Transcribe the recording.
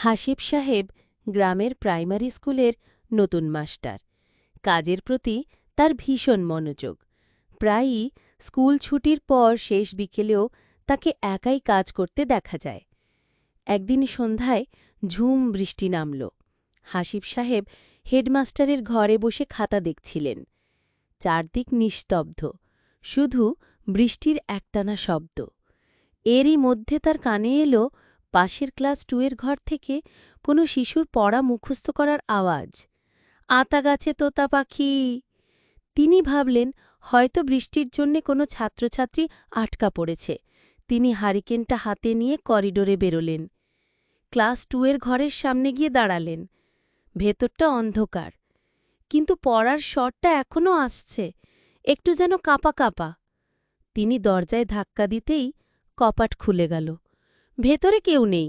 হাসিব সাহেব গ্রামের প্রাইমারি স্কুলের নতুন মাস্টার। কাজের প্রতি তার ভীষণ মনোযোগ। প্রায়ই স্কুল ছুটির পর শেষ বিকেলেও তাকে একাই কাজ করতে দেখা যায়। একদিন সন্ধ্যায় ঝুম বৃষ্টি নামল। হাসিব সাহেব হেডমাস্টারের ঘরে বসে খাতা দেখছিলেন। চারদিক নিস্তব্ধ, শুধু বৃষ্টির একটানা শব্দ। এরই মধ্যে তার কানে এল পাশের ক্লাস 2 এর ঘর থেকে কোনো শিশুর পড়া মুখস্থ করার আওয়াজ। আতা গাছে তোতা পাখি। তিনি ভাবলেন হয়তো বৃষ্টির জন্যে কোনো ছাত্রছাত্রী আটকা পড়েছে। তিনি হারিকেনটা হাতে নিয়ে করিডোরে বেরোলেন। ক্লাস 2 এর ঘরের সামনে গিয়ে দাঁড়ালেন। ভেতরটা অন্ধকার, কিন্তু পড়ার স্বরটা এখনও আসছে, একটু যেন কাঁপা কাঁপা। তিনি দরজায় ধাক্কা দিতেই কপাট খুলে গেল। ভেতরে কেউ নেই,